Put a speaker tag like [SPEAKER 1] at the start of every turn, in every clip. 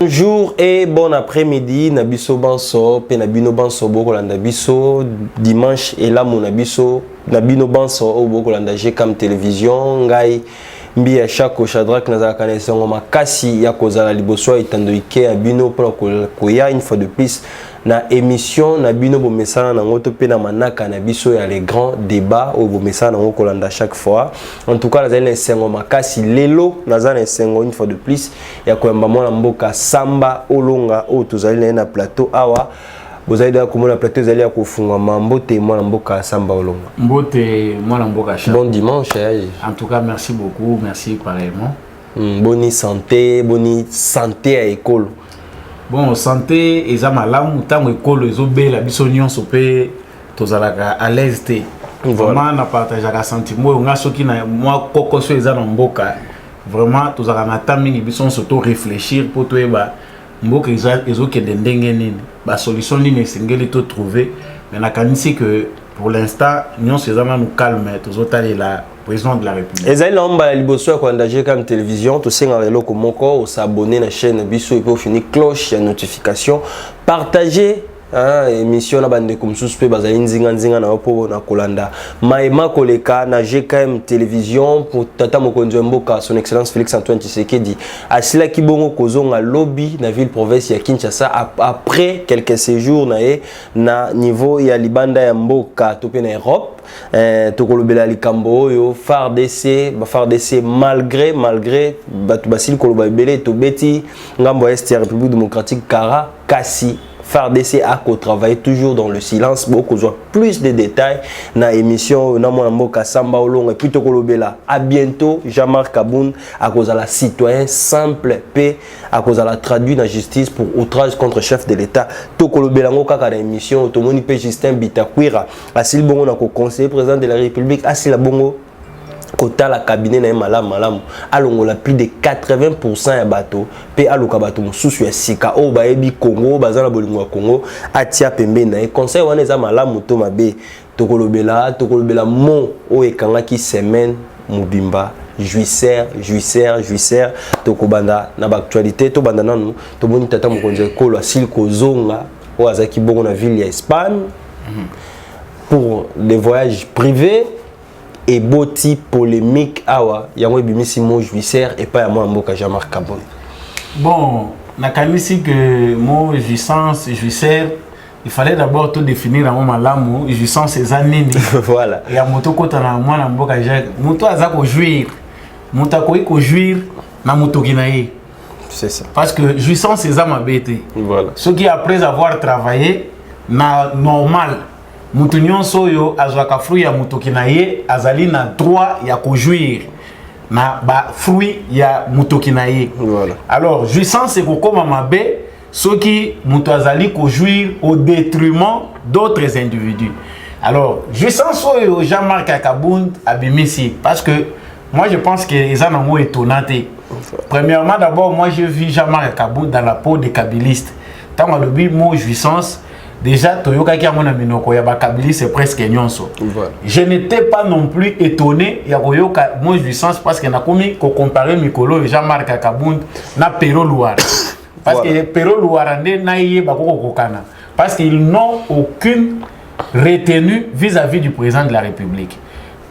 [SPEAKER 1] Bonjour et bon après-midi, Nabiso Banso, Penabino Banso, Bokolanda Biso, dimanche et là mon Nabiso, Nabino Banso, au Bokolanda G-Cam Télévision, Ngai, Mbi à chaque Chadrak Nazakane Sangoma Kassi, Yakozala Liboso, Itando Ike, Abino, Koya, une fois de plus, na émission, Nabino Bomesana, Nangoto Pena Manaka, Nabiso, il y a les grands débats au Bomesana, Nangokolanda chaque fois. En tout cas, Nazane Sangoma Kassi, Lelo, Nazane Sango, une fois de plus, il y a Koyamba Mboka Samba, Olonga, au Tozali na plateau, Awa. Vous allez dire comment la plateau, vous allez dire Mbote, moi, Mboka Samba, Olonga.
[SPEAKER 2] Mbote, moi, Mboka Samba.
[SPEAKER 1] Bon dimanche,
[SPEAKER 2] En tout cas, merci beaucoup, merci pareillement.
[SPEAKER 1] Bonne santé à l'école.
[SPEAKER 2] Bon, santé, et ça malam, tant école, les obés, la bisognon, sopé, tozalaka à l'aise. Vraiment, on a partagé la sentiment, on a ce qui n'a, moi, coco, sur les Mboka. Vraiment, tozalaka na tamini, bison surtout réfléchir pour toi, Mboka, ils ont que des dengue, la solution, n'est singeli tout trouver, mais on a qu'à que pour l'instant, nous sommes nous calme, tous autres la président de la République.
[SPEAKER 1] Et ça, là, on va liboso quand on comme télévision, tout ça, on va s'abonner à la chaîne Biso et puis finir cloche, la notification, partager. Émission na bande comme suspect bazali nzinga na opo na kolanda maema koleka na GKM télévision pour tata mokonzi mboka son excellence Félix Antoine Tshisekedi asila kibongo kozonga lobby na ville province ya Kinshasa après quelques séjours na niveau ya libanda ya mboka topé na Europe tokolobela likambo yo FARDC malgré batu basili koloba belé to beti ngambo est ya République démocratique Kara Kassi FARDC a travaillé toujours dans le silence. Beaucoup de plus de détails dans l'émission Mboka Samba Olonga et puis Tokolobela. À bientôt, Jean-Marc Kaboun à cause de la citoyen simple paix à cause de la traduit dans la justice pour outrage contre chef de l'État. Tokolobela ngoka dans l'émission Tomoni P Justin Bitakwira. Asil bongo na ko conseiller président de la République Asil bongo kota la cabinet na malam alongola plus de 80% ya bateau pe aloka bateau mususu ya sika o baebi Congo bazala bolingo ya Congo atia pembe na conseil wana eza malamu to mabe tokolobela mo o ekangaki semaine mobimba juisser tokobanda na actualité to banda nanu to boni tata mokonzi ekolo asil kozonga o azaki bongo na ville ya Espagne pour les voyages privés. Et boti polémique awa yango bimisi mo juisser et pas à moi Mboka Jean-Marc Kaboun.
[SPEAKER 2] Bon, nakanisi que mo jouissance juisser il fallait d'abord tout définir en malamu jouissance ces années.
[SPEAKER 1] Voilà.
[SPEAKER 2] Et à moto kota na moi Mboka Jean moto azako jouir moto ko jouir na moto kinaye.
[SPEAKER 1] C'est ça.
[SPEAKER 2] Parce que jouissance ces âmes bêté.
[SPEAKER 1] Voilà.
[SPEAKER 2] Ceux qui après avoir travaillé na normal mutu nyonso yo azwaka fruit ya mutu kinaye azali na droit ya kojouir na ba fruit ya mutu kinaye.
[SPEAKER 1] Voilà.
[SPEAKER 2] Alors jouissance c'est kokoma mabe ceux qui mutu azali kojouir au détriment d'autres individus. Alors jouissance yo Jean-Marc Kaboun abimisi parce que moi je pense que les gens ont étonnant. Premièrement d'abord moi je vis Jean-Marc Kaboun dans la peau des kabylistes. Tant que le mot jouissance déjà, Toyoka qui a mon aminoko ya bakabili c'est presque nyonso. Je n'étais pas non plus étonné ya koyoka mon jouissance parce que na komi ko comparer Mikolo et Jean-Marc Kaboun na Pero Louara. Parce que Pero Louara na yé bakoko kokana parce qu'ils n'ont aucune retenue vis-à-vis du président de la République.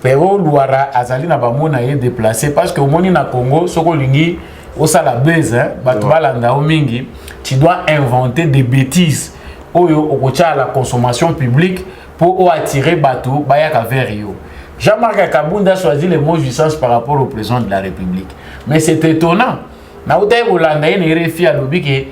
[SPEAKER 2] Pero Louara azali na bamona yé déplacé parce que au moni na Congo soko lingi osala buzz batbalanda o mingi tu dois inventer des bêtises. Au la consommation publique pour attirer bateau bayaka vers Rio. Jean-Marc Kaboun a choisi le mot jouissance par rapport au président de la République. Mais c'est étonnant. Na uta Hollande ne refi à lobi que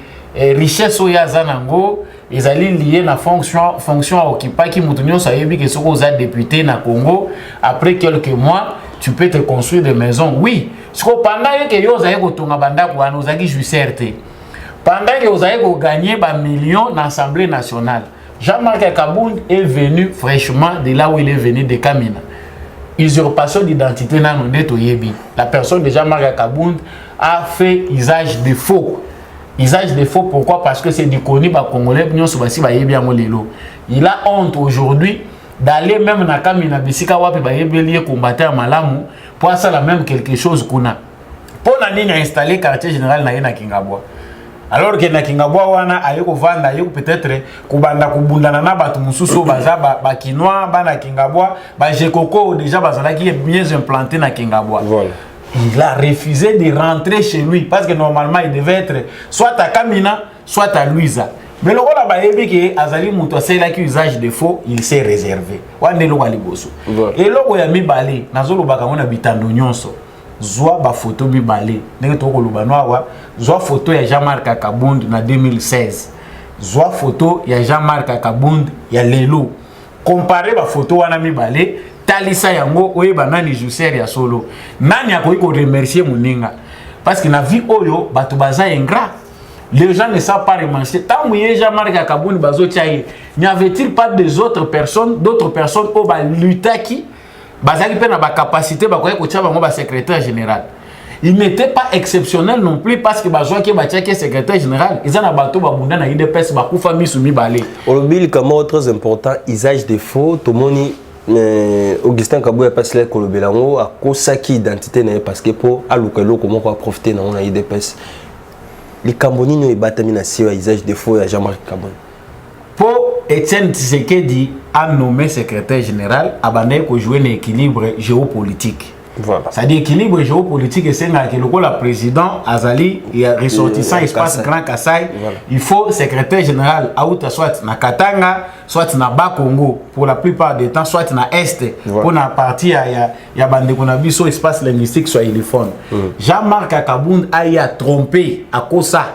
[SPEAKER 2] richesse oya zanango ezali lié na fonction occupée qui mutunyo sayebi que soko za député na Congo après quelques mois tu peux te construire des maisons. Oui, ce pendant que yo zaye ko tonga banda ko anozaki juisserte. Pendant que vous avez gagné des millions dans l'Assemblée nationale, Jean-Marc Kaboun est venu fraîchement de là où il est venu, de Kamina. Usurpation d'identité dans la personne de Jean-Marc Kaboun a fait usage de faux. Usage de faux, pourquoi? Parce que c'est du connu par Congolais. Il a honte aujourd'hui d'aller même dans Kamina, combattre à Malamu, pour ça la même quelque chose qu'on a. Pour installer le quartier général na Kingabwa. alors que na Kingabwa wana ayeko vanda ayeko peut-être kubanda kubundana na batu mususu baza ba Kinois bana Kingabwa ba Jekoko déjà bazala qui est bien implanté na Kingabwa.
[SPEAKER 1] Voilà.
[SPEAKER 2] Il a refusé de rentrer chez lui parce que normalement il devait être soit à Kamina soit à Louisa. Mais le rôle ba yebi que azali muto sela ki usage de faux, il s'est réservé. Wande lo waliboso. Et loko ya mibale nazolo bakangona bitando nyonso. Zwa ba photo mibale. Ndenge to koloba noa zwa photo ya Jean-Marc Akabund na 2016. Zwa photo ya Jean-Marc Akabund ya lelo. Comparer ba photo wana mibale talisa yango oyeba nani joueur ya solo. Nani akoki ko remercier muninga parce que na vie oyo bato baza ingrat. Les gens ne savent pas remercier. Tant que Jean-Marc Akabund bazo tchaye, n'y avait-il pas d'autres personnes au ba lutaki bazali pe na ba capacité ba koya ko tcha bango ba secrétaire général. Il n'était pas exceptionnel non plus parce que bazo ki ba tcha secrétaire général, ils en a bato ba bunda na IDPS ba kufa misu mibale.
[SPEAKER 1] Olobil comme très important, usage de faux, to moni Augustin Kabouya passe les kolobelango a kosaki identité parce que pour alukelo comment quoi profiter na IDPS. Les Cambonines et Batamination à usage de faux à Jean-Marc Kabon.
[SPEAKER 2] Pour Etienne Tshisekedi a nommé secrétaire général, Abane ko jouer un équilibre géopolitique.
[SPEAKER 1] Voilà.
[SPEAKER 2] C'est-à-dire équilibre géopolitique et c'est que le président Azali et ressortissant espace Grand Kassai, voilà. Il faut secrétaire général Aouta soit na Katanga, soit na Bas-Congo pour la plupart des temps, soit na Est voilà. Pour la partie ya bande qu'on a vu sur espace linguistique soit téléphone. Jean-Marc Akabund a trompé à cause ça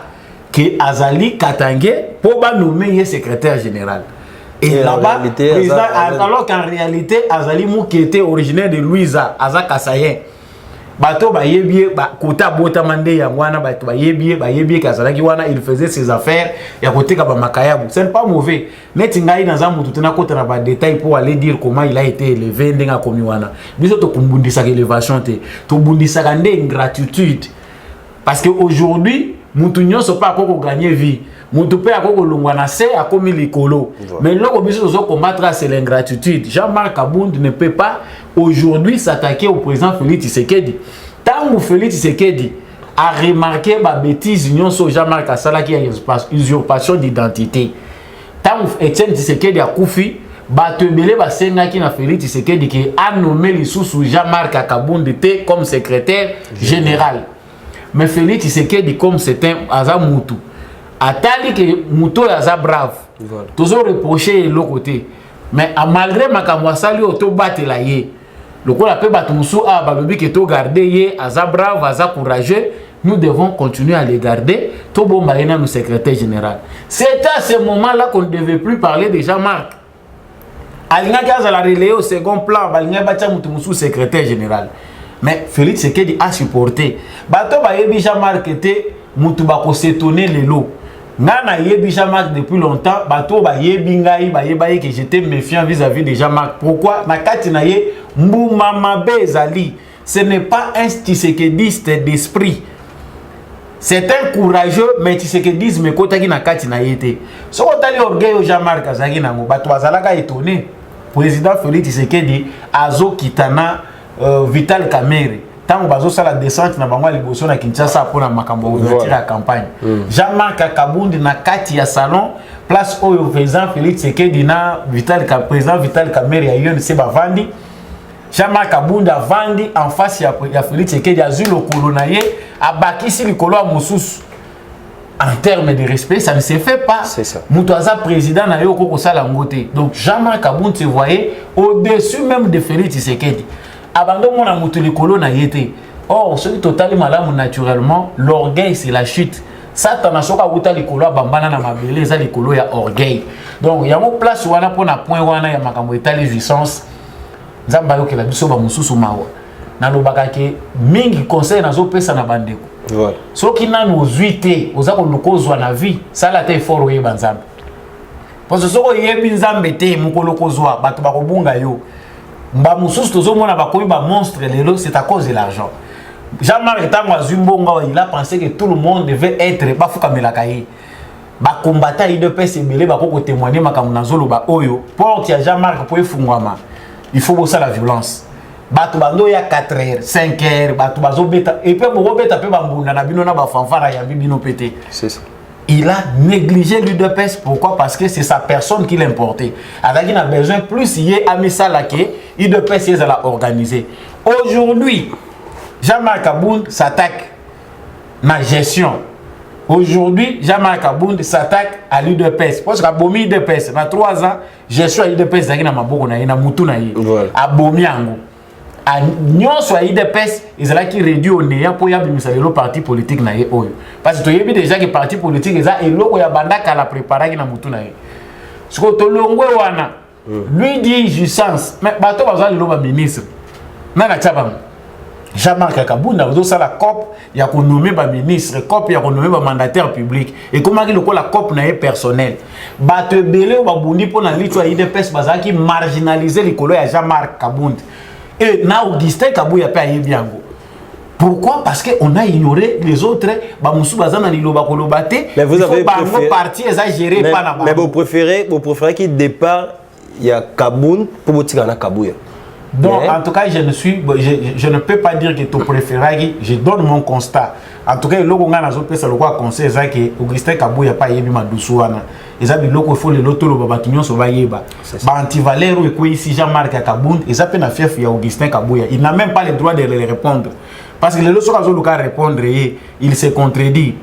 [SPEAKER 2] que Azali Katangé pour nommer secrétaire général. Et là-bas, alors qu'en réalité, Azali Mou qui était originaire de Louisa, Azaka Sayen, bato ba yebie ba kota bota mande ya mwana bato ba yebie kazalaki wana il faisait ses affaires ya côté ka ba makayabu. C'est pas mauvais. Neti ngai na zamu tutuna kota na ba détail pour aller dire comment il a été élevé ndenga komi wana. Biso to kumbundisa ka élévation te. To bundisa ka nde ingratitude. Parce que aujourd'hui, mutu nyonso pa ko gagner vie. Mutu pe akoko longwa na se akomi likolo. Mais loko biso zo combattre c'est l'ingratitude. Jean-Marc Kabund ne peut pas aujourd'hui s'attaquer au président Félix Tshisekedi. Tant que Félix Tshisekedi a remarqué ma bêtise nyonso Jean-Marc Asala qui a usurpation d'identité. Tant que Etienne Tshisekedi a koufi batebele basenga ki na Félix Tshisekedi qui a nommé lisusu Jean-Marc Kabund comme secrétaire général. Mais Félix Tshisekedi comme c'est un azamutu. Atali que Mouto yaza brave. Voilà. Toujours reproché l'autre côté. Mais malgré ma kamwasali auto battre la ye. Le quoi la paix batumusu a balobi que to garder ye aza brave, aza courageux. Nous devons continuer à les garder. To bomba yena nous secrétaire général. C'est à ce moment-là qu'on ne devait plus parler de Jean-Marc. Alinga kaza la relayer au second plan, balinga bacha mutumusu secrétaire général. Mais Félix Tshisekedi a supporté. Bato ba yebi Jean-Marc était mutu ba ko s'étonner les lots. Nana yebi Jean-Marc depuis longtemps, bato ba yebi ngai ba yebaye que j'étais méfiant vis-à-vis de Jean-Marc. Pourquoi? Na kati na ye mbuma mabe ezali. Ce n'est pas un Tshisekediste d'esprit. C'est un courageux mais Tshisekedisme kotaki na kati na yete. So otali orgueil Jean-Marc azaki nango bato bazalaka étonné. Président Félix Tshisekedi azo kitana Vital Kamerhe. Tant que bazo sala descente na bango liboso na Kinshasa pour na makambo ouverture la campagne. Jean-Marc Akabund na kati ya salon place oyo président Félix Tshisekedi na président Vital Kamerhe ya UNC bavandi. Jean-Marc Akabund a vandi en face ya Félix Tshisekedi azu lokolo na ye abakisi likolo ya mususu. En termes de respect, ça ne se fait pas.
[SPEAKER 1] C'est ça.
[SPEAKER 2] Moutaza président na yo koko sala ngote. Donc Jean-Marc Akabund se voyait au-dessus même de Félix Tshisekedi. Abandon mon amour likolo na yete. Or, ce qui totalement malamu naturellement, l'orgueil c'est la chute. Satan a soka wuta likolo bambana na mabele za likolo ya orgueil. Donc il y a une place wana pona point wana ya makambo etali jouissance. Nzamba yo ke la biso ba mususu mawa. Na lobaka ke mingi conseil na zo pesa na bandeko.
[SPEAKER 1] Voilà.
[SPEAKER 2] Soki nanu ozuite ozako lukozwa na vie, sala te fort oye banzambe. Parce que soko yebi nzambe te mukolo kozwa bato bakobunga yo. Mba mususu tozomona bakomi ba monstre lelo, c'est à cause de l'argent. Jean-Marc Tango Azumbonga, il a pensé que tout le monde devait être bafuka melakaye. Ba combattant IDPS ebele ba ko témoigner makambo nazolo ba oyo. Porte ya Jean-Marc po efungwama. Il faut bosser la violence. Bato bando ya 4h, 5h, bato bazo beta et puis bo beta pe ba mbunda na bino na ba fanfara ya bino pété.
[SPEAKER 1] C'est ça.
[SPEAKER 2] il a négligé l'UDPS. Pourquoi? Parce que c'est sa personne qui l'a importé. Alors il a besoin plus il est Amisalake, l'UDPS il a organisé. Aujourd'hui, Jean-Marc Abound s'attaque à la gestion. Aujourd'hui, Jean-Marc Abound s'attaque à l'UDPS. Parce qu'à Bomi l'UDPS, dans 3 ans, gestion à l'UDPS, il y a à Bomi Ango. À Nyon soit l'UDPS, ils ont réduit au néant pour y avoir le parti politique. Parce que tu as déjà que le parti politique, ils ont la préparé dans Moutouna. Ce que tu as lui dit jouissance, mais tu as le ministre. Jean-Marc Akabound a la COP, il y a nommé le ministre, COP, il y a nommé le mandataire public. Et comment il y a la COP personnel. Batte belé ou babundi pour la lutte IDPS qui marginaliser l'écolo à Jean-Marc Akabound. Et na Augustin Kabou ya pas bien. Pourquoi? Parce qu'on a ignoré les autres. Mais
[SPEAKER 1] vous avez
[SPEAKER 2] préféré parti exagéré
[SPEAKER 1] mais vous préférez qu'il départ il y a Kabound pour vous tirer Kabouya.
[SPEAKER 2] Donc, en tout cas, je ne peux pas dire que tu préfères, je donne mon constat. En tout cas, le conseil c'est que Augustin Kabou n'a pas yébi madoussouana. Il faut le loto le babakinyon so va yeba. Antivalero et quoi ici Jean-Marc Kabound, ils appellent la fief ya Augustin Kabouya. Il n'a même pas le droit de les répondre. Parce que les lotos quand répondre, il se contredit.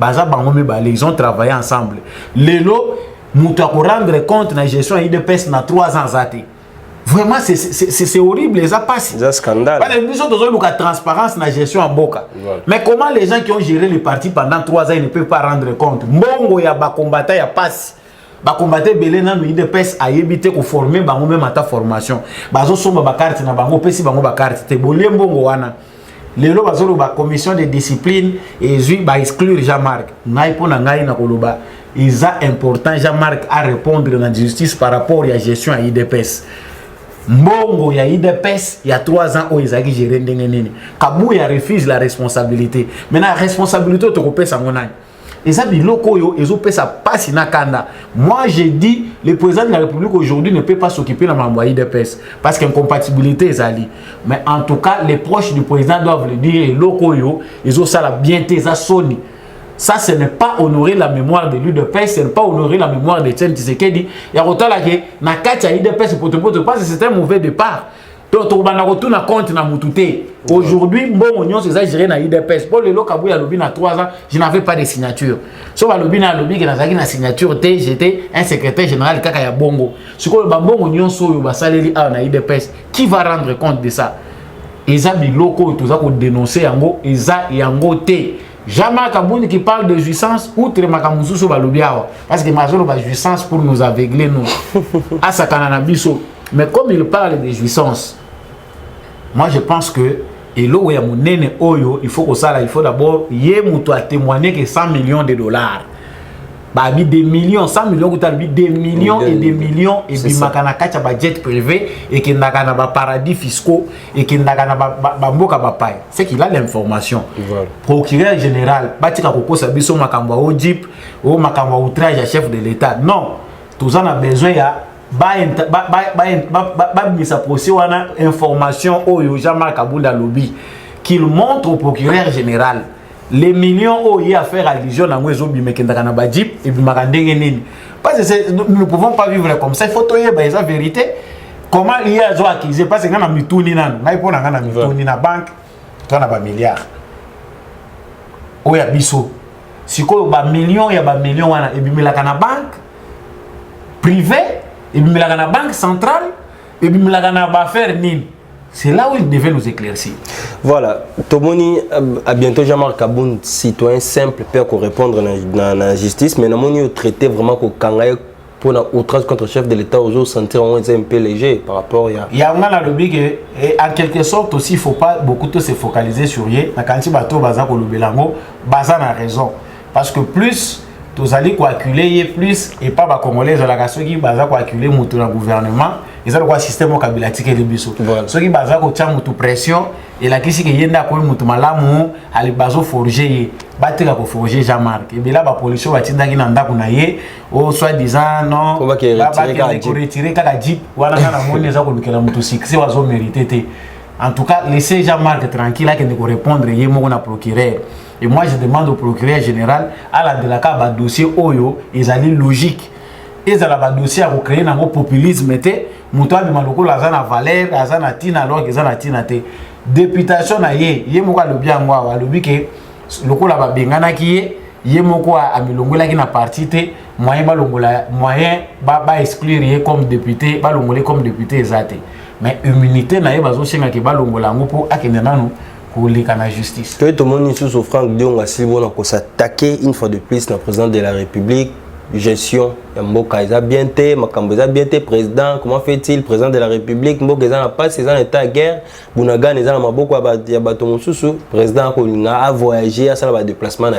[SPEAKER 2] Ils ont travaillé ensemble. Les lots, nous devons rendre compte de la gestion IDPS dans 3 ans. Vraiment, c'est horrible, ça passe.
[SPEAKER 1] C'est un scandale.
[SPEAKER 2] Parce que nous avons la transparence dans la gestion en Boka. Voilà. Mais comment les gens qui ont géré les partis pendant 3 ans ils ne peuvent pas rendre compte? Mbongo, il y a des combattants, il y a passe. Les combattants, ils ont pèse à éviter qu'on forme, même à ta formation. Ils ont somme carte, ils ont carte. Ils ont les lois la commission de discipline et ils exclure Jean-Marc. Ils ont important Jean-Marc à répondre dans la justice par rapport à la gestion à l'IDPS. Mbongo ya IDPS il y a 3 ans où ils ont géré ndenge Kabouya refuse la responsabilité. Maintenant la responsabilité tu repères ça mon âne. Et ça biloko yo ils ont fait ça pas sina kanda. Moi j'ai dit le président de la République aujourd'hui ne peut pas s'occuper de la IDPS parce qu'incompatibilité est ali. Mais en tout cas les proches du président doivent le dire loko yo ils ont ça la bienté ça soni. Ça, ce n'est pas honorer la mémoire de l'UDPS, ce n'est pas honorer la mémoire de Tchen Tshisekedi. Il y a autant là que na katia l'UDPS pour te parce que c'est un mauvais départ. Donc, on va retourner compte na mutute. Aujourd'hui, bon, on s'est géré na l'UDPS. Pour le locabu à lobby na 3 ans, je n'avais pas de signature. Sauf à lobby na lobby que na signature T, j'étais un secrétaire général kaka ya bongo. Ce que le bongo nyon so yo ba saleli a na l'UDPS, qui va rendre compte de ça? Eza biloko tout ça ko dénoncer yango, eza yango té. Jean-Marc Abound qui parle de jouissance, outre Makamousou sur Balobiawa. Parce que Mazolo va jouissance pour nous aveugler, nous. À Sakananabiso. Mais comme il parle de jouissance, moi je pense que, et là où il y a mon nene Oyo, il faut que ça, il faut d'abord, il y a témoigné que 100 millions de dollars. Bah, des millions, 100 millions, des millions et des millions, et puis makana kacha ba jet privé, et qu'il n'a qu'à ba paradis fiscaux, et qu'il n'a qu'à ba mboka ba paille. C'est qu'il a l'information. Procureur général, batika koko sabiso makamba au jeep, ou makamba outrage à chef de l'État. Non, tout ça a besoin ya sa procès ou information au Jean-Marc Abound lobby qu'il montre au procureur général. Les millions où il y a à faire allusion à Mouezo Bimekendakana Badjip et Bimakandengenin. Parce que nous ne pouvons pas vivre comme ça. Il faut toyer la vérité. Comment il y a accusé? Parce que nous avons mis tout dans la banque, nous avons mis milliards. Où il y a biso. Si il y a millions, il y a millions, et puis il y a une banque privée, et puis il y a une banque centrale, et puis il y a une affaire nine. C'est là où il devait nous éclaircir. Voilà.
[SPEAKER 1] Tomoni, à bientôt Jean-Marc Abound, citoyen simple, peut répondre dans la justice, mais nous avons traité vraiment que Kangaï pour outrage contre le chef de l'État, aujourd'hui, sentir un peu léger par rapport à...
[SPEAKER 2] Il y a un lobby que, en quelque sorte aussi, il ne faut pas beaucoup se focaliser sur lui. Quand il y a un raison. Parce que plus, tous allez calculer plus, et pas les Congolais, la question qui va calculer le gouvernement. Ils ont un système au Kabila qui est le biso. Ceux qui basent sur la pression et la question qui est là pour nous malamu, ali baso forger, battre la forger Jean-Marc. Et bien là, la police va tirer dans nda kunaye, ou soit disant non, va retirer kaka jeep, voilà na moni za ko bikela mutu succès wazo mérité. En tout cas, laissez Jean-Marc tranquille là qu'il ne répondre yé mo na procureur. Et moi, je demande au procureur général à la delaka ba dossier oyo, ils allaient logique. Ils allaient ba dossier à recréer dans le populisme. Moutoua bi maloko la zana valeur, la zana tina alors que zana tina te. Députation na ye moko le bien moi, alobi que loko la ba bengana ki ye moko a milongola ki na parti te, moyen ba longola moyen ba exclure comme député, ba longolé comme député ezate. Mais immunité na ye bazo senga ke ba longola ngo po akende nanu pour la justice.
[SPEAKER 1] Que tout le monde sous Franck Dion a s'attaquer une fois de plus le président de la République, gestion, Mboka Eza bien té, Makamboza bien té, président, comment fait-il, président de la République, Mboka Eza n'a pas, c'est en état de guerre, Bounagan Eza n'a beaucoup à bateau sous, président a voyagé à ça le déplacement.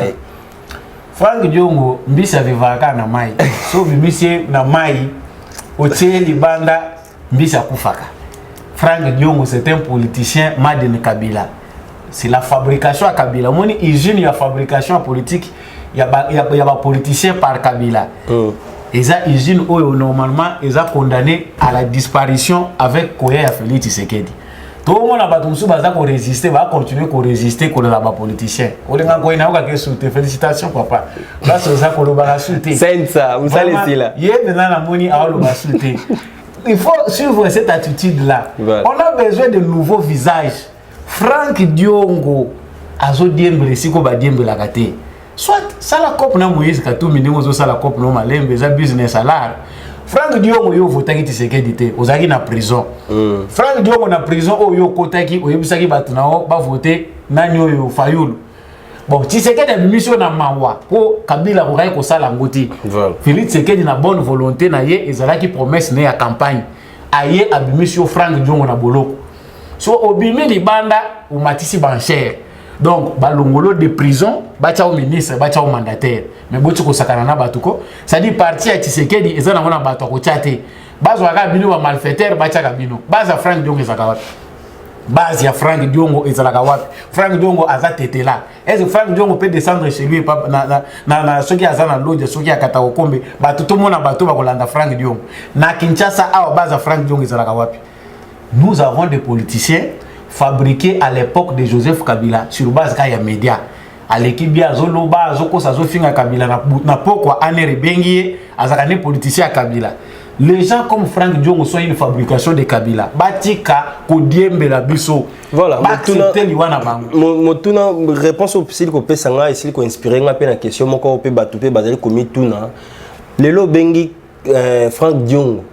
[SPEAKER 2] Franck Dion, Mbisa vivaka na mai, sauf Mbisa na mai, hôtel Libanda, Mbisa Koufaka. Franck Dion, c'est un politicien Madine Kabila. C'est la fabrication à Kabila. Mon usine, il y a fabrication politique, il y a politicien par Kabila. Et ça, usine où normalement, ils ont condamné à la disparition avec Koya et Félix Tshisekedi. Tout le monde a résisté, va continuer à résister contre les politiciens. Félicitations, papa. Là, c'est ça qu'on va sauter.
[SPEAKER 1] C'est ça, vous savez là.
[SPEAKER 2] Il faut suivre cette attitude-là. On a besoin de nouveaux visages. Franck Diongo azo diembe siko ba diembe la kate soit ça la cop na Moïse Katumbi ndingo zo ça la cop no malembe za business alar Franck Diongo yo votaki Tshisekedi te ozaki na prison Franck Diongo na prison oyo kotaki oyebisaki batu nao ba voter nani oyo Fayulu bon Tshisekedi a mission na mawa po Kabila ko kai ko sala ngoti Félix Tshisekedi na bonne volonté na ye ezalaki promesse na ya campagne aye abimission Franck Diongo na boloko. So obimi libanda ou matisi bancher. Donc balongolo de prison, bacha au ministre, bacha au mandataire. Mais boti ko sakana na batuko, ça dit parti à Tshisekedi ezana mona bato ko chate. Bazo aga bino ba malfaiteur bacha kabino. Baza Franck Diongo ezaka wapi? Base ya Franck Diongo ezalaka wapi? Franck Diongo aza tete là. Est-ce que Franck Diongo peut descendre chez lui na soki azana lodge soki akata okombe, bato to mona bato ba kolanda Franck Diongo. Na Kinshasa awa baza Franck Diongo ezalaka wapi? Nous avons des politiciens fabriqués à l'époque de Joseph Kabila sur base de médias. À l'équipe bien Zoloba, Zoko Sazofinga Kabila na pourquoi Ané Bengie, Azakane politicien à Kabila. Les gens comme Franck Diongo sont une fabrication de Kabila. Batika Kodiembe la Bisso.
[SPEAKER 1] Voilà. Motuna réponse au psy ko pesanga ici ko inspirer nga pe na question moko pe batupe bazali komi tuna. Lelo Bengi Franck Diongo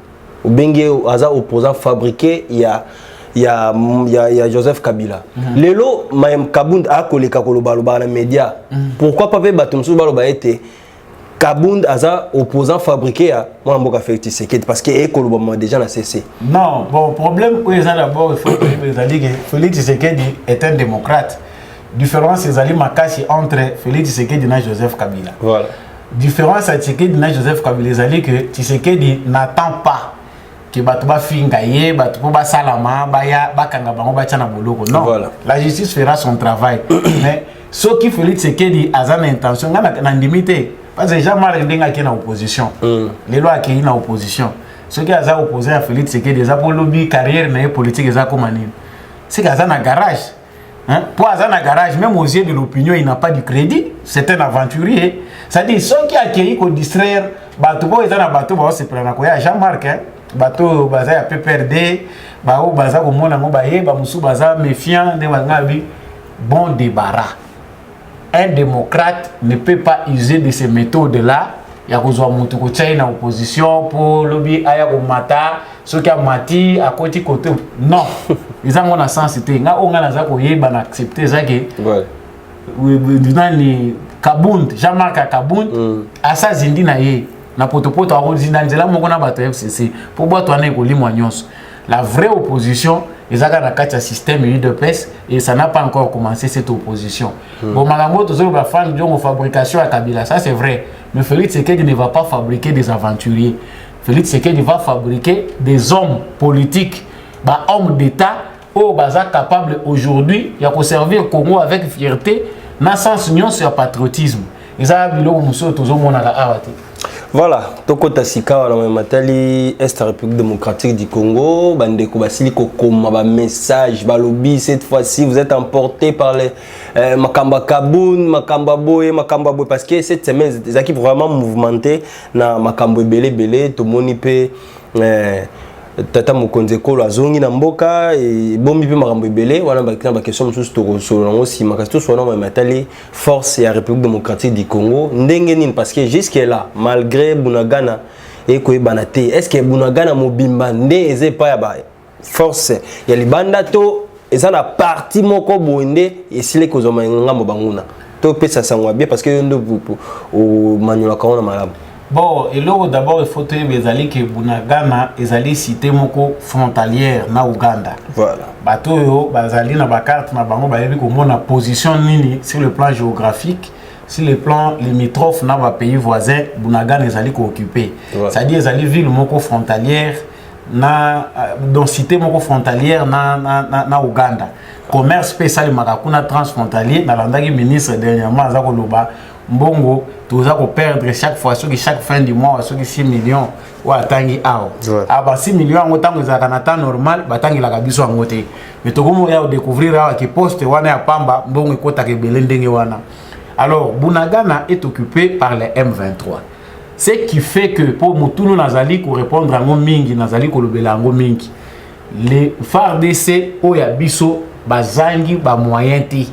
[SPEAKER 1] Bengue aza opposant fabriqué il y a Joseph Kabila. Lelo Mayem Kabund a koleka koloba loba na média. Pourquoi pas batumsu baloba été Kabund aza opposant fabriqué à moi mboka Félix Tshisekedi parce que ekoloba déjà na cessé. Non, bon problème où ils d'abord il faut que
[SPEAKER 2] Félix Tshisekedi est un démocrate. Différence ezali makasi entre Félix Tshisekedi et Joseph Kabila.
[SPEAKER 1] Voilà.
[SPEAKER 2] Différence à Tshisekedi et Joseph Kabila ezali que Tshisekedi n'attend pas que batuba fingaye batuba salama baya bakanga bango bachana boloko. Non, voilà. La justice fera son travail. Mais ce qui Félix Tshisekedi a une intention na limité parce que Jean-Marc Ndenga qui est en opposition. Les lois qui sont en opposition. Ceux qui ont opposé à Félix Tshisekedi ils ont lobby carrière na politique ils ont comme anine. C'est qu'ils ont un garage. Hein? Pour avoir un garage, même aux yeux de l'opinion, il n'a pas du crédit. C'est un aventurier. C'est-à-dire, ceux qui ont accueilli pour distraire, ils ont un bateau, c'est pour la Jean-Marc. Bateau baza ya PPRD bao baza komona ngo baye ba musu baza méfiant de wangabi bon débarras. Un démocrate ne peut pas user de ces méthodes là ya kozwa mutu ko China opposition pour lobby aya ko mata ceux qui a mati à côté côté non ils ont un sens c'était nga onga naza ko yeba na accepter ça que oui Kabund Jean-Marc Kabund asa zindi na ye na potopoto akozindanzela moko na bato FCC pour bato ana ekolimwa nyonso. La vraie opposition ezaka na kati ya système UDPS et ça n'a pas encore commencé cette opposition. Bon makambo tozolo ba Franck Diongo fabrication à Kabila ça c'est vrai mais Félix Tshisekedi ne va pas fabriquer des aventuriers. Félix Tshisekedi va fabriquer des hommes politiques, ba hommes d'état au baza capable aujourd'hui ya ko servir Congo avec fierté na sens nyonso ya patriotisme. Ezaka biloko muso tozomona la awate.
[SPEAKER 1] Voilà, tokota sika na matali Est République démocratique du Congo, bandeko basili ko koma ba message ba lobby cette fois-ci vous êtes emporté par les Makamba Kaboun, Makamba Boy parce que cette semaine des équipes vraiment mouvementées na Makambo belé to moni pe tata mokonze kolo azongi na mboka et bombi pe makambo belé wana ba question mususu to solo nango si makasto sona ma matali force ya République démocratique du Congo ndenge nini parce que jusque là malgré Bunagana et ko banate est-ce que Bunagana mobimba ndé eze pa ya ba force ya libanda to eza na parti moko bonde esile ko zoma ngambo banguna to pesa sangwa bien parce que ndo au manyola kaona malamu.
[SPEAKER 2] Bon, et là d'abord il faut dire que Bunagana ezali cité moko frontalière na Ouganda.
[SPEAKER 1] Voilà.
[SPEAKER 2] Bato yo bazali na ba carte na bango ba yebi ko mona position nini sur le plan géographique, sur le plan limitrophe na ba pays voisins Bunagana ezali ko occuper. Voilà. C'est-à-dire ezali ville moko frontalière na donc cité moko frontalière na Ouganda. Commerce spécial makakuna transfrontalier na landaki ministre dernièrement azako loba mbongo tuza ko perdre chaque fois chaque fin du mois ceux qui 6 millions wa tangi ao aba 6 millions ngo tango za kanata normal batangi la kabiso ngote mais to komo ya découvrir awa ki poste wana ya pamba mbongo ikota ke belendenge wana. Alors Bunagana est occupé par les M23, ce qui fait que pour mutunu nazali ko répondre ngo mingi nazali ko lobela ngo mingi les FARDC o ya biso bazangi ba moyen ti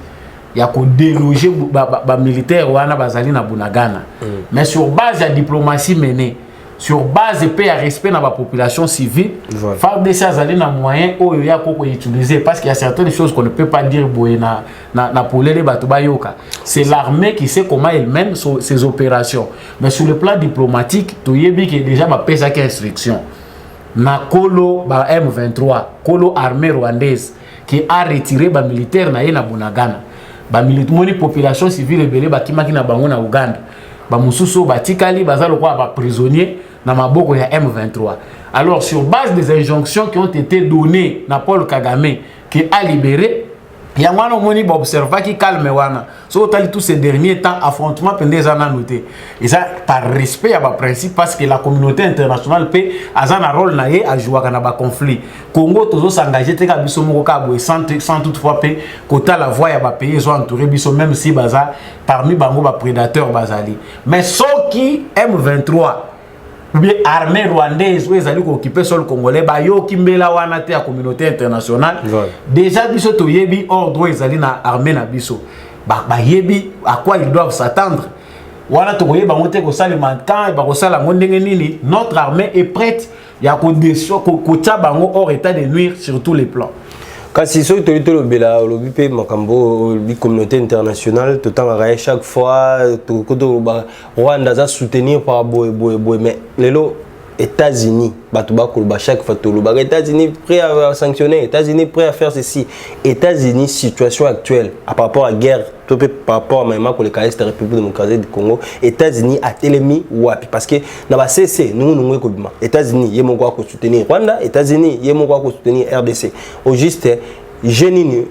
[SPEAKER 2] ya ko déloger ba militaire wana bazali na Bunagana. Mais sur base de diplomatie menée, sur base de paix et respect dans la population civile, FARDC azali na moyen oyo ya ko utiliser parce qu'il y a certaines choses qu'on ne peut pas dire na pour les bato bayoka. C'est l'armée qui sait comment elle mène ses opérations. Mais sur le plan diplomatique, to yebi que déjà ba pesa ki instruction na Kolo ba M23, Kolo armée rwandaise qui a retiré ba militaire na ye na Bunagana. Ba militaire population civile belé ba kimaki na bango na Uganda. Ba mususu batikali bazalo kwa ba prisonnier na maboko ya M23. Alors sur base des injonctions qui ont été données na Paul Kagame qui a libéré ya mwana moni ba observa qui calme wana so tali tous ces derniers temps affrontement pendant zana noté et ça par respect à ba principe parce que la communauté internationale peut azana rôle na ye a jouer kana ba conflit Congo tozo s'engager te ka biso moko ka boy sans toutefois pe kota la voix ya ba pays zo entouré biso même si baza parmi bango ba prédateurs bazali mais ceux qui M23 ou bien armée rwandaise où ils allaient occuper sol congolais ba yo kimbela wana te la communauté internationale déjà biso to yebi ordre ils allaient na armée na biso ba yebi à quoi ils doivent s'attendre wana to yeba monter ko salima quand ba ko sala ndenge nini notre armée est prête ya ko deso ko tia bango hors état de nuire sur tous les plans.
[SPEAKER 1] Kasi so to le bela lobi pe makambo bi communauté internationale tout temps chaque fois to Rwanda za soutenir par boy mais lelo États-Unis batuba kolba chaque fois to le États-Unis prêt à sanctionner, États-Unis prêt à faire ceci, États-Unis situation actuelle par rapport à guerre par rapport à même que le Est République démocratique du Congo, États-Unis a télémi wapi parce que na ba CC nous ko bima États-Unis yemo ko soutenir Rwanda, États-Unis yemo ko soutenir RDC au juste jeune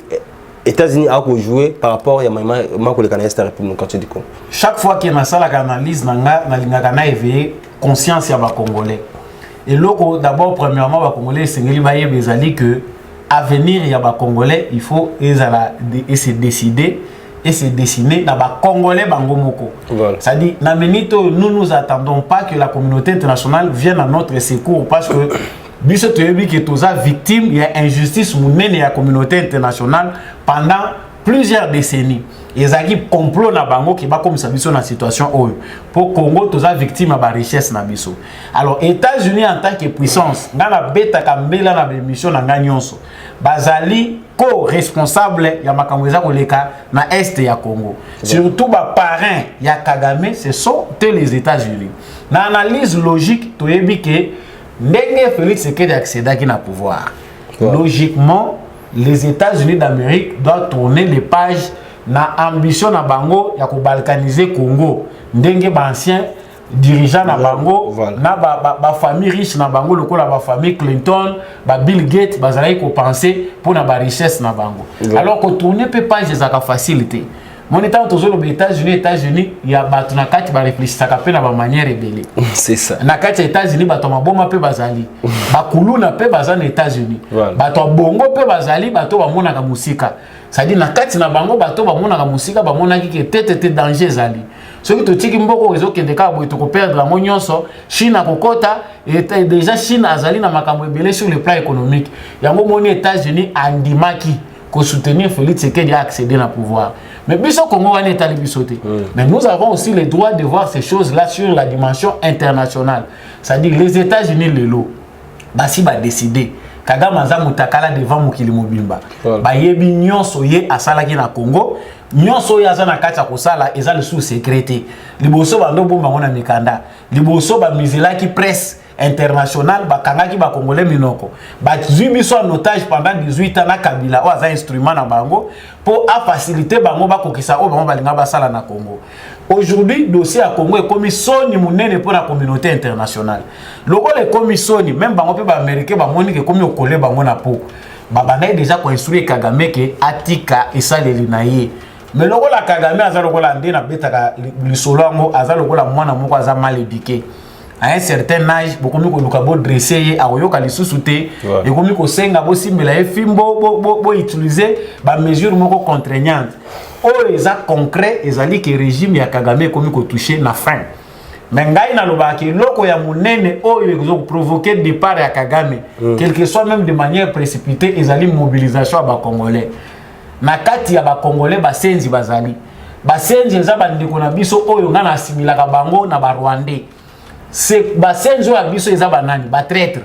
[SPEAKER 1] États-Unis a joué par rapport à même que le Est République démocratique du Congo.
[SPEAKER 2] Chaque fois qu'il y a ça la analyse na linga na éveiller conscience ya ba Congolais et loko d'abord premièrement ba Congolais sengeli ba yebezali que avenir ya ba Congolais il faut se décider et se dessiner dans les Congolais bangomoko. Voilà. C'est-à-dire, nous nous attendons pas que la communauté internationale vienne à notre secours parce que biso toyebi que tous les victimes il y a injustice mounene ya communauté internationale pendant plusieurs décennies. Les équipes complot na bango qui va comme ça biso na situation oyo pour Congo tous les victimes ba richesse na biso. Alors États-Unis en tant que puissance ngana beta kambela na mission na nganyonso bazali co-responsable ya makamweza koleka na est ya Congo. Surtout ba parrain ya Kagame ce sont les États-Unis. Na analyse logique toyebi que ndenge Félix Tshisekedi accéda qui na pouvoir. Logiquement les États-Unis d'Amérique doivent tourner les pages na ambition na bango ya ko balkaniser Congo. Ndenge ba ancien dirigeant na bango na ba famille riche na bango lokola ba famille Clinton ba Bill Gates bazali ko penser pour na ba richesse na bango alors que tourner peut pas les facilité mon état aux États-Unis il y a bato na kati ba réfléchir ka pe na ba manière rebelle.
[SPEAKER 1] C'est ça.
[SPEAKER 2] Na kati États-Unis bato maboma pe bazali. Ba kuluna pe bazana États-Unis. Bato bongo pe bazali bato ba mona ka musika. Ça dit na kati na bango bato ba mona ka musika ba mona ki tete danger zali. Ce qui te tiki mboko rezo kende ka bo to ko perdre la nyonso Chine akokota et déjà Chine azali na makambo ebele sur le plan économique. Yango moni États-Unis andimaki ko soutenir Félix Tshisekedi à accéder au pouvoir. Mais biso Congo on est allé bisoter. Mais nous avons aussi le droit de voir ces choses là sur la dimension internationale. C'est-à-dire les États-Unis lelo basi ba décider Kagame aza mutakala devant mokili mobimba. Ba yebi nyonso ye asalaki na Congo. Nyonso ya zana kati ya kosala eza le sous secrété. Liboso bando bomba ngona mikanda. Liboso ba mizelaki presse international ba kangaki ba congolais minoko. Ba biso en otage pendant 18 ans na Kabila o aza instrument na bango pour faciliter bango ba kokisa o bango balinga basala na Congo. Aujourd'hui dossier à Congo est commis soni munene pour la communauté internationale. Loko les commissions même bango pe ba américain ba moni ke komi okole bango na po. Ba banaye déjà ko instruire Kagame ke atika esaleli na ye. Mais loko la Kagame aza loko la ndena betaka lisolo ngo aza loko la mwana moko aza mal éduqué. À un certain âge, beaucoup mieux que nous dresser, à oyoka les sous-soutés, et comme nous senga aussi mais la fimbo utiliser ba mesure moko contraignante. Oh les actes concrets, les alliés que régime ya Kagame comme nous toucher na fin. Mais ngai na loba ke loko ya munene oh ils ont provoqué départ ya Kagame, quel que soit même de manière précipitée, les alliés mobilisation ba congolais. Na kati ya ba congolais ba senzi bazali. Ba senzi za ba ndeko na biso oyo ngana asimila ka bango na ba rwandais. C'est basenzo ya biso eza banani ba traître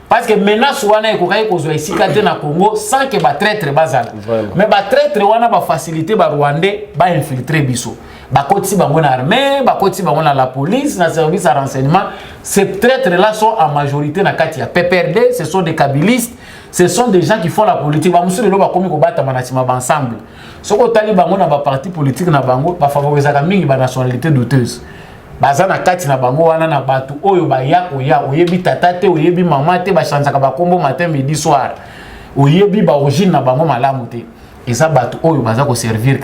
[SPEAKER 2] parce que menace wana ekokai kozwa isika te na Congo sans que ba traître bazala mais ba traître wana ba faciliter ba rwandais ba infiltrer biso ba kotisi bango na armée ba kotisi bango na la police na service de renseignement. Ces traîtres là sont en majorité na kati ya PPRD, ce sont des kabilistes, ce sont des gens qui font la politique ba musu lelo ba komi ko bata manachima ba ensemble soko tali bango na ba parti politique na bango ba favoriser ka mingi ba nationalité douteuse. Bazana kati na bango wana na batu oyo ba ya oyebi tata te oyebi mama te ba chanzaka ba kombo matin midi soir oyebi ba origine na bango malamu te eza batu oyo baza ko servir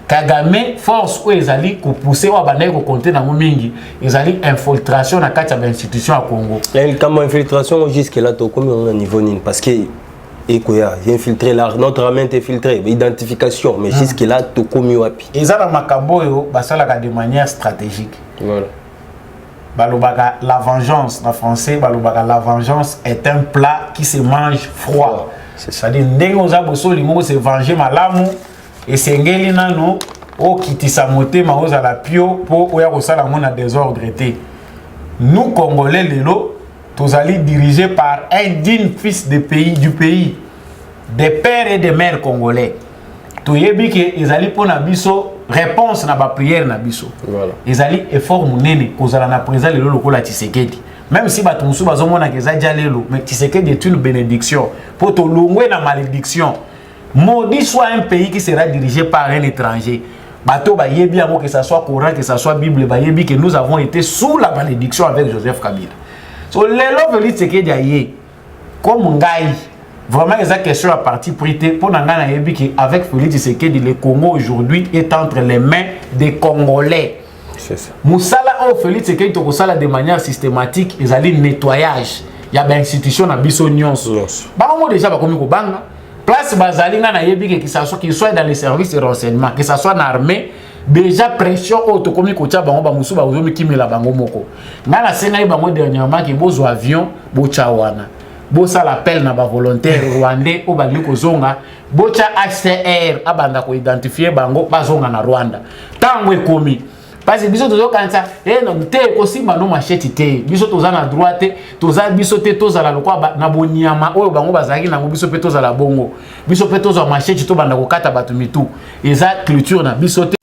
[SPEAKER 2] Kagame force oyo ezali ko pousser wa banaye ko compter na mingi ezali infiltration na kati ya institution ya Congo.
[SPEAKER 1] Et comme infiltration jusque là to comme on a niveau nini parce que ekoya infiltrer notre armée est infiltrée identification mais jusque là to komi wapi
[SPEAKER 2] eza na makambo yo basalaka de manière stratégique. Voilà. Balobaka la vengeance en français balobaka la vengeance est un plat qui se mange froid. C'est-à-dire ndenge oza boso lingo se venger malamu et sengeli nano o kitisa motema oza la pio po oya kosala mona désordre te. Nous Congolais lelo tozali dirigé par un digne fils du pays, des pères et des mères congolais. Toyebi ke ezali pona biso réponse na ba prière na biso. Voilà. Ezali effort munene kozala na présent lelo lokola Tshisekedi. Même si bato musu bazomona ke za lelo, mais Tshisekedi est une bénédiction. Pour to longwe na malédiction. Maudit soit un pays qui sera dirigé par un étranger. Bato ba yebi amo que ça soit Coran, que ça soit Bible, ba yebi que nous avons été sous la malédiction avec Joseph Kabila. So lelo Félix Tshisekedi aye comme ngai vraiment les questions à partie prité pour nangana yebi que avec Félix Tshisekedi le Congo aujourd'hui est entre les mains des Congolais. C'est ça. Musala o Félix Tshisekedi to kosala de manière systématique ezali nettoyage ya ba institution na biso nyonso. Ba mo déjà ba komi ko banga place bazali na yebi que ça soit dans les services de renseignement, que ça soit dans l'armée. Déjà pression auto komi ko tia bango ba musu ba ozomi kimela bango moko ngana senga bango dernièrement ke bozo avion bo chawana bo ça l'appel na ba volontaire rwandais o bali ko zonga bo cha HCR abanda ko identifier bango bazonga na Rwanda tango ekomi parce que biso tozo kanisa non te ko simba no machete te biso toza na droite toza biso te toza la lokwa na bonyama oyo bango bazaki na biso pe toza la bongo biso pe toza machete to banda ko kata batu mitu eza culture na biso te